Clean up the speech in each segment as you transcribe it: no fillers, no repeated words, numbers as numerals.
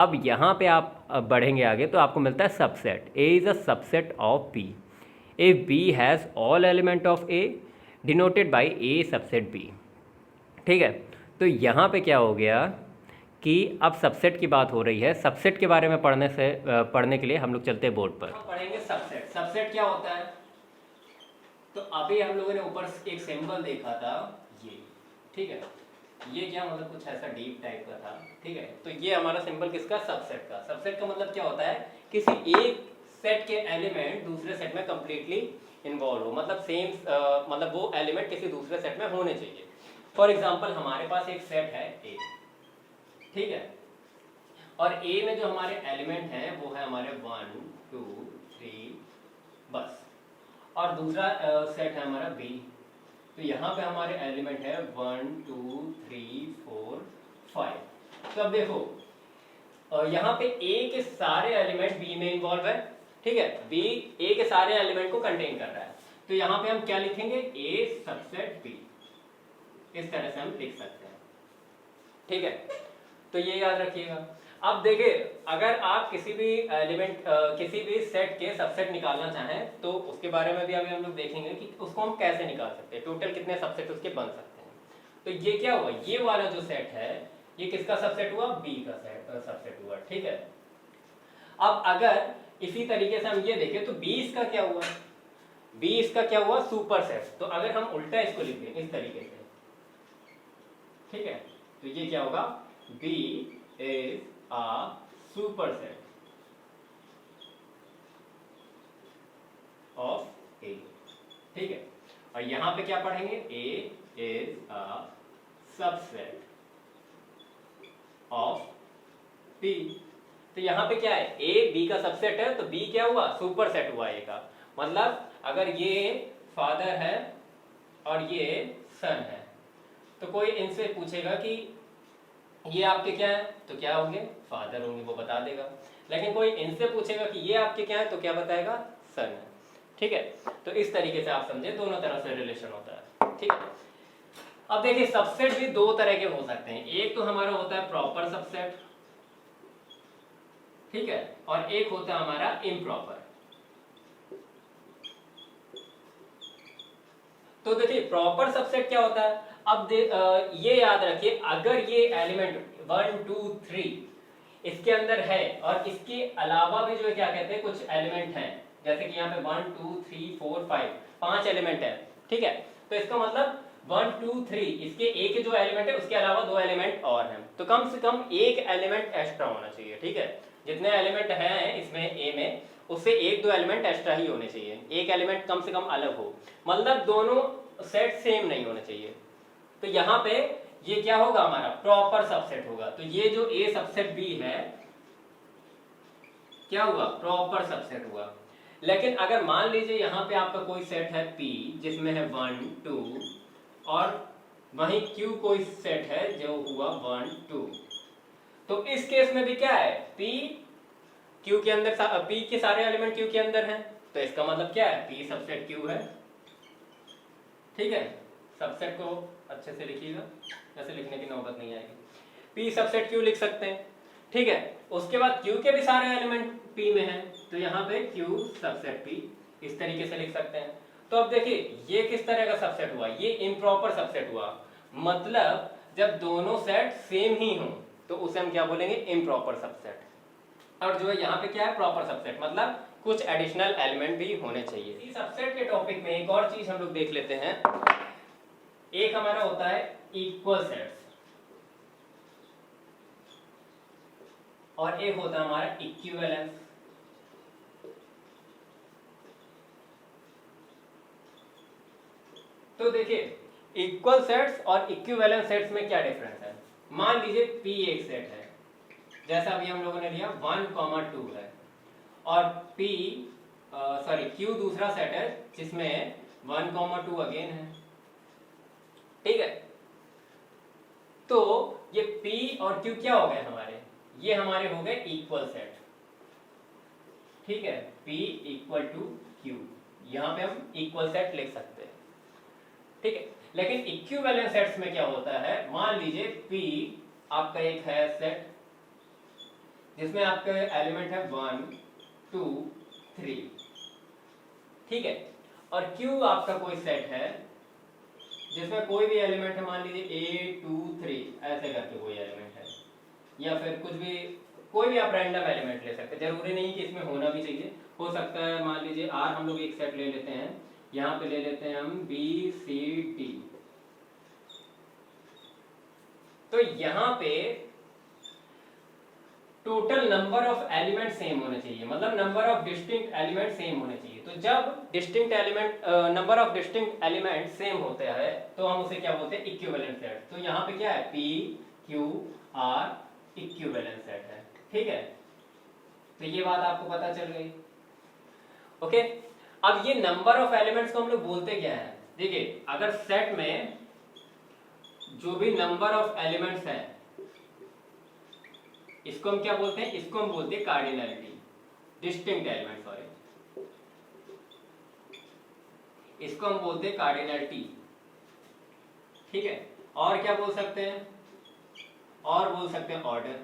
अब यहाँ पे आप बढ़ेंगे आगे तो आपको मिलता है subset. A is a subset of B if B has all element of A denoted by A subset B. ठीक है, तो यहाँ पे क्या हो गया कि अब सबसेट की बात हो रही है। सबसेट के बारे में पढ़ने के लिए हम लोग चलते हैं बोर्ड पर। हम पढ़ेंगे सबसेट। सबसेट क्या होता है, तो अभी हम लोगों ने ऊपर एक सिंबल देखा था ये, ठीक है, ये क्या मतलब कुछ ऐसा डीप टाइप का था, ठीक है। तो ये हमारा सिंबल किसका, सबसेट का। सबसेट का मतलब क्या होता है, किसी एक सेट के एलिमेंट दूसरे सेट में कंप्लीटली इन्वॉल्व हो, मतलब सेम मतलब वो एलिमेंट किसी दूसरे सेट में होने चाहिए। फॉर एग्जाम्पल हमारे पास एक सेट है ए, ठीक है, और ए में जो हमारे एलिमेंट हैं वो है हमारे 1 2 3 बस, और दूसरा सेट है हमारा बी। तो यहाँ पे हमारे एलिमेंट है 1 2 3 4 5। तो अब देखो यहाँ पे ए के सारे एलिमेंट बी में इन्वॉल्व है, ठीक है, बी ए के सारे एलिमेंट को कंटेन कर रहा है। तो यहाँ पे हम क्या लिखेंगे, ए सबसेट बी, इस तरह से हम लिख सकते हैं, ठीक है। तो ये याद रखिएगा। अब देखिए, अगर आप किसी भी एलिमेंट किसी भी सेट के सबसेट निकालना चाहें तो उसके बारे में भी अभी हम लोग देखेंगे कि उसको हम कैसे निकाल सकते हैं, टोटल कितने सबसेट उसके बन सकते हैं। तो ये क्या हुआ, ये वाला जो सेट है ये किसका सबसेट हुआ, बी का सबसेट हुआ, ठीक है। अब अगर इसी तरीके से हम ये देखें तो बी इसका क्या हुआ, बी इसका क्या हुआ, सुपर सेट। तो अगर हम उल्टा इसको लिख दें इस तरीके से, ठीक है, तो ये क्या होगा, B is a superset of A, ठीक है। और यहां पे क्या पढ़ेंगे, A is a subset of B। तो यहां पे क्या है, A B का सबसेट है, तो B क्या हुआ, सुपर सेट हुआ A का। मतलब अगर ये फादर है और ये सन है, तो कोई इनसे पूछेगा कि ये आपके क्या है, तो क्या होंगे, फादर होंगे, वो बता देगा। लेकिन कोई इनसे पूछेगा कि ये आपके क्या है, तो क्या बताएगा, सन है, ठीक है। तो इस तरीके से आप समझे, दोनों तरह से रिलेशन होता है, ठीक है। अब देखिए, सबसेट भी दो तरह के हो सकते हैं। एक तो हमारा होता है प्रॉपर सबसेट, ठीक है, और एक होता है हमारा इम्प्रॉपर। तो देखिए प्रॉपर सबसेट क्या होता है, अब ये याद रखिए, अगर ये एलिमेंट 1 2 3 इसके अंदर है और इसके अलावा भी जो है क्या कहते हैं, कुछ एलिमेंट हैं, जैसे कि यहाँ पे 1 2 3 4 5 5 एलिमेंट है, ठीक है। तो इसका मतलब 1 2 3 इसके एक जो एलिमेंट है उसके अलावा दो एलिमेंट और हैं, तो कम से कम एक एलिमेंट एक्स्ट्रा होना चाहिए, ठीक है। जितने एलिमेंट हैं इसमें ए में, उससे एक दो एलिमेंट एक्स्ट्रा ही होने चाहिए, एक एलिमेंट कम से कम अलग हो, मतलब दोनों सेट सेम नहीं होने चाहिए। तो यहाँ पे ये क्या होगा, हमारा प्रॉपर सबसेट होगा। तो ये जो ए सबसेट बी है क्या हुआ, प्रॉपर सबसेट हुआ। लेकिन अगर मान लीजिए यहाँ पे आपका कोई सेट है पी जिसमें है 1 2 और वहीं क्यू कोई सेट है जो हुआ 1 2, तो इस केस में भी क्या है, पी क्यू के अंदर, पी के सारे एलिमेंट क्यू के अंदर हैं, तो इसका मतलब क्या है, पी सबसेट क्यू है, ठीक है। सबसेट को अच्छे से लिखिएगा, ऐसे लिखने की नौबत नहीं आएगी। पी सबसेट क्यू लिख सकते हैं, ठीक है। उसके बाद क्यू के भी सारे एलिमेंट पी में हैं, तो यहाँ पे क्यू सबसेट पी, इस तरीके से लिख सकते हैं। तो अब देखिए ये किस तरह का सबसेट हुआ, ये इम्प्रॉपर सबसेट हुआ। मतलब जब दोनों सेट सेम ही हों तो उसे हम क्या बोलेंगे, इम्प्रॉपर सबसेट। और जो है यहाँ पे क्या है, प्रॉपर सबसेट, मतलब कुछ एडिशनल एलिमेंट भी होने चाहिए। इस सबसेट के टॉपिक में एक और चीज हम लोग देख लेते हैं। एक हमारा होता है इक्वल सेट्स और एक होता है हमारा इक्विवेलेंस। तो देखिए इक्वल सेट्स और इक्विवेलेंट सेट्स में क्या डिफरेंस है। मान लीजिए P एक सेट है, जैसा अभी हम लोगों ने लिया 1 2 है, और Q दूसरा सेट है जिसमें 1 2 अगेन है, ठीक है। तो ये P और Q क्या हो गए हमारे, ये हमारे हो गए इक्वल सेट, ठीक है। P इक्वल टू Q, यहां पे हम इक्वल सेट लिख सकते हैं, ठीक है। लेकिन इक्विवेलेंट सेट्स में क्या होता है, मान लीजिए P आपका एक है सेट जिसमें आपके एलिमेंट है 1 2 3, ठीक है। और Q आपका कोई सेट है जिसमें कोई भी एलिमेंट है, मान लीजिए A 2 3 ऐसे करके कोई एलिमेंट है, या फिर कुछ भी, कोई भी आप रैंडम एलिमेंट ले सकते हैं, जरूरी नहीं कि इसमें होना भी चाहिए, हो सकता है मान लीजिए R हम लोग एक सेट ले लेते हैं, यहाँ पे ले लेते हैं हम B C D। तो यहाँ पे total number of element same होने चाहिए, मतलब number of distinct element same होने चाहिए। तो जब distinct element number of distinct element same होते हैं तो हम उसे क्या बोलते हैं, इक्विवेलेंट सेट। तो यहाँ पे क्या है, P Q R equivalent set है, ठीक है। तो ये बात आपको पता चल गई, ओके। अब ये नंबर ऑफ एलिमेंट्स को हम लोग बोलते क्या है, देखिए अगर सेट में जो भी नंबर ऑफ एलिमेंट्स हैं इसको हम क्या बोलते हैं, इसको हम बोलते हैं कार्डिनलिटी, डिस्टिंक्ट एलिमेंट, सॉरी, इसको हम बोलते हैं कार्डिनलिटी, ठीक है। और क्या बोल सकते हैं, और बोल सकते हैं ऑर्डर।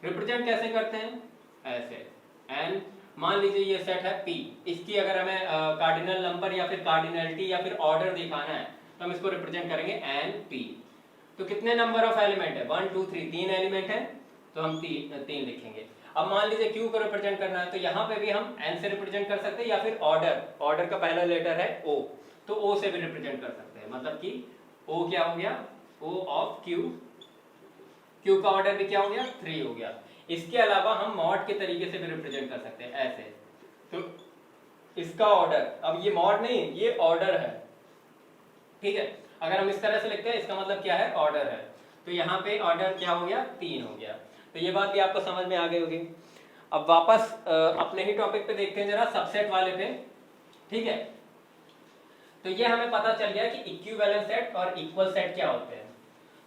रिप्रेजेंट कैसे करते हैं, ऐसे n, मान लीजिए ये सेट है P, इसकी अगर हमें कार्डिनल नंबर या फिर कार्डिनलिटी या फिर ऑर्डर दिखाना है तो हम इसको रिप्रेजेंट करेंगे NP। तो कितने नंबर ऑफ एलिमेंट है, 1 2 3, 3 एलिमेंट है तो हम 3 लिखेंगे। अब मान लीजिए Q को रिप्रेजेंट करना है तो यहाँ पे भी हम N से रिप्रेजेंट कर सकते हैं, या फिर ऑर्डर का पहला लेटर है O, तो O से भी रिप्रेजेंट कर सकते हैं, मतलब कि O क्या हो गया, O ऑफ Q का ऑर्डर भी क्या हो गया, 3 हो गया। इसके अलावा हम मॉड के तरीके से भी रिप्रेजेंट कर सकते हैं, ऐसे। तो इसका ऑर्डर, अब ये मॉड नहीं, ये ऑर्डर है, ठीक है। अगर हम इस तरह से लिखते हैं इसका मतलब क्या है, ऑर्डर है। तो यहाँ पे ऑर्डर क्या हो गया, 3 हो गया। तो ये बात भी आपको समझ में आ गई होगी। अब वापस अपने ही टॉपिक पे देखते हैं जरा, सबसेट वाले पे, ठीक है। तो ये हमें पता चल गया कि इक्विवेलेंट सेट और इक्वल सेट क्या होते हैं।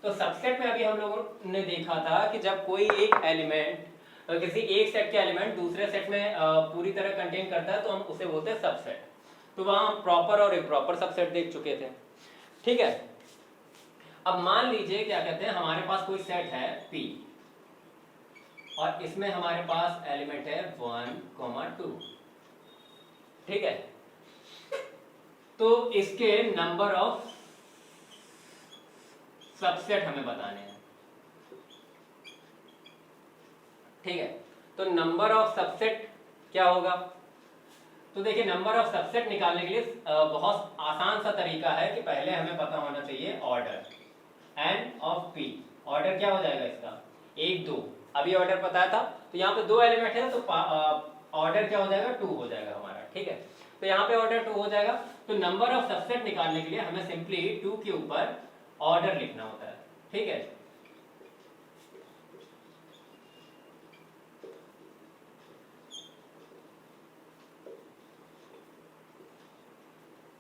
तो सबसेट में अभी हम लोगों ने देखा था कि जब कोई एक एलिमेंट, किसी एक सेट के एलिमेंट दूसरे सेट में पूरी तरह कंटेन करता है तो हम उसे बोलते हैं सबसेट। तो वहां हम प्रॉपर और इम्प्रॉपर सबसेट देख चुके थे, ठीक है। अब मान लीजिए क्या कहते हैं, हमारे पास कोई सेट है P और इसमें हमारे पास एलिमेंट है 1 2, ठीक है। तो इसके नंबर ऑफ सबसेट हमें बताने हैं, ठीक है। तो नंबर ऑफ सबसेट क्या होगा, तो देखिए नंबर ऑफ सबसेट निकालने के लिए बहुत आसान सा तरीका है कि पहले हमें पता होना चाहिए order, n of P। Order क्या हो जाएगा इसका, 1 2, अभी ऑर्डर बताया था। तो यहाँ पे 2 एलिमेंट है तो ऑर्डर क्या हो जाएगा, 2 हो जाएगा हमारा, ठीक है। तो यहाँ पे ऑर्डर 2 हो जाएगा। तो नंबर ऑफ सबसेट निकालने के लिए हमें सिंपली 2 के ऊपर ऑर्डर लिखना होता है, ठीक है।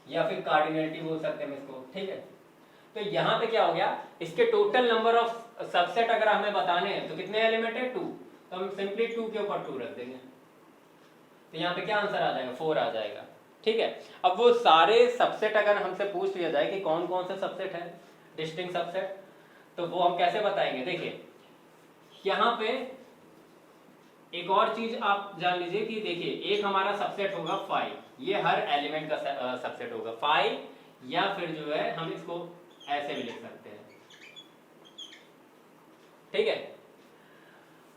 या फिर कार्डिनलिटी बोल सकते हैं इसको, ठीक है। तो यहाँ पे क्या हो गया, इसके टोटल नंबर ऑफ सबसेट अगर हमें बताने हैं तो कितने एलिमेंट है, 2, तो हम सिंपली 2 के ऊपर 2 रख देंगे। तो यहाँ पे क्या आंसर आ जाएगा, 4 आ जाएगा, ठीक है। अब वो सारे सबसेट अगर हमसे पूछ लिया जाए कि कौन कौन से सबसेट है डिस्टिंक्ट सबसेट, तो वो हम कैसे बताएंगे। देखिए यहाँ पे एक और चीज आप जान लीजिए कि देखिए एक हमारा सबसेट होगा 5, ये हर एलिमेंट का सबसेट होगा 5, या फिर जो है हम इसको ऐसे भी लिख सकते हैं, ठीक है।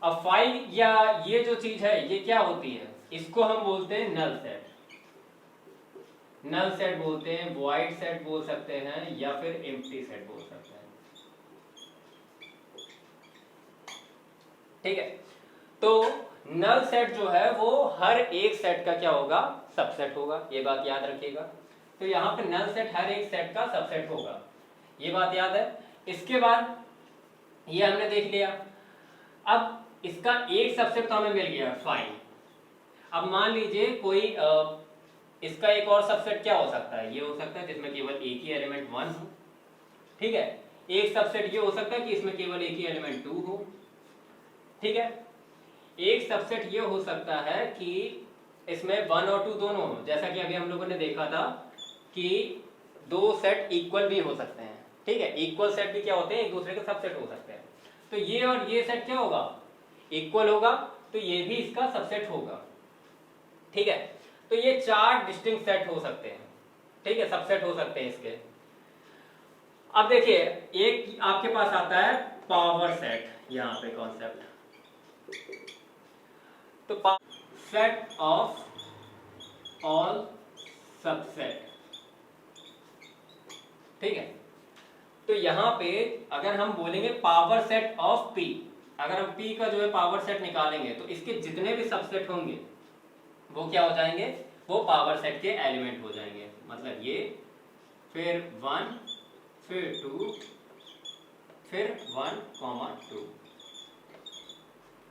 अब 5 या ये जो चीज है ये क्या होती है, इसको हम बोलते हैं नल सेट, नल सेट बोलते हैं, वॉइड सेट बोल सकते हैं, या फिर एम्प्टी सेट बोल सकते हैं, ठीक है। तो नल सेट जो है वो हर एक सेट का क्या होगा, सबसेट होगा, ये बात याद रखिएगा। तो यहाँ पे नल सेट हर एक सेट का सबसेट होगा, ये बात याद है। इसके बाद ये हमने देख लिया। अब इसका एक सबसेट तो हमें मिल गया 5। अब मान लीजिए कोई इसका एक और सबसेट क्या हो सकता है, ये हो सकता है जिसमें केवल एक ही एलिमेंट 1 हो, ठीक है। एक सबसेट ये हो सकता है कि इसमें केवल एक ही एलिमेंट 2 हो, ठीक है। एक सबसेट ये हो सकता है कि इसमें 1 और 2 दोनों हो, जैसा कि अभी हम लोगों ने देखा था कि 2 सेट इक्वल भी हो सकते हैं, ठीक है। इक्वल सेट भी क्या होते हैं, एक दूसरे के सबसेट हो सकते हैं। तो ये और ये सेट क्या होगा, इक्वल होगा तो ये भी इसका सबसेट होगा। ठीक है, तो ये 4 डिस्टिंक्ट सेट हो सकते हैं। ठीक है, सबसेट हो सकते हैं इसके। अब देखिए, एक आपके पास आता है पावर सेट, यहां पे कॉन्सेप्ट, तो सेट ऑफ ऑल सबसेट। ठीक है, तो यहां पे अगर हम बोलेंगे पावर सेट ऑफ पी, अगर हम पी का जो है पावर सेट निकालेंगे तो इसके जितने भी सबसेट होंगे वो क्या हो जाएंगे, वो पावर सेट के एलिमेंट हो जाएंगे। मतलब ये, फिर 1, फिर 2, फिर 1, 2।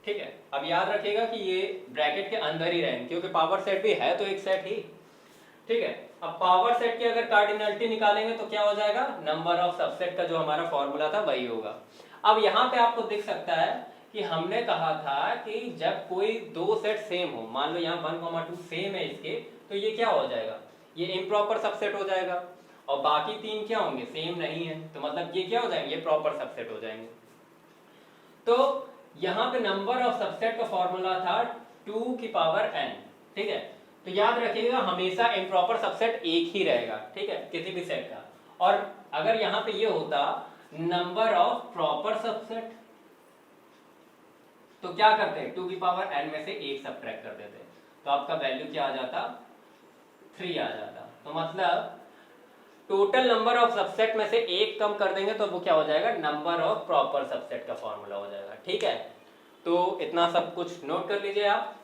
ठीक है, अब याद रखिएगा कि ये ब्रैकेट के अंदर ही रहेंगे क्योंकि पावर सेट भी है तो एक सेट ही। ठीक है, अब पावर सेट की अगर कार्डिनलिटी निकालेंगे तो क्या हो जाएगा, नंबर ऑफ सबसेट का जो हमारा फॉर्मूला था वही होगा। अब यहाँ पे आपको दिख सकता है कि हमने कहा था कि जब कोई दो सेट सेम हो, मान लो यहाँ 1, 2 सेम है इसके, तो ये क्या हो जाएगा, ये इम्प्रॉपर सबसेट हो जाएगा। और बाकी 3 क्या होंगे, सेम नहीं है, तो मतलब ये क्या हो जाएंगे, ये प्रॉपर सबसेट हो जाएंगे। तो यहाँ पे नंबर ऑफ सबसेट का फॉर्मूला था 2 की पावर n। ठीक है, तो याद रखिएगा हमेशा इम्प्रॉपर सबसेट एक ही रहेगा। ठीक है, किसी भी सेट का। और अगर यहाँ पे ये होता नंबर ऑफ प्रॉपर सबसेट, तो क्या करते हैं, 2 की पावर n में से 1 सब्ट्रैक्ट कर देते, तो आपका वैल्यू क्या आ जाता, 3 आ जाता। तो मतलब टोटल नंबर ऑफ सबसेट में से 1 कम कर देंगे तो वो क्या हो जाएगा, नंबर ऑफ प्रॉपर सबसेट का फॉर्मूला हो जाएगा। ठीक है, तो इतना सब कुछ नोट कर लीजिए आप।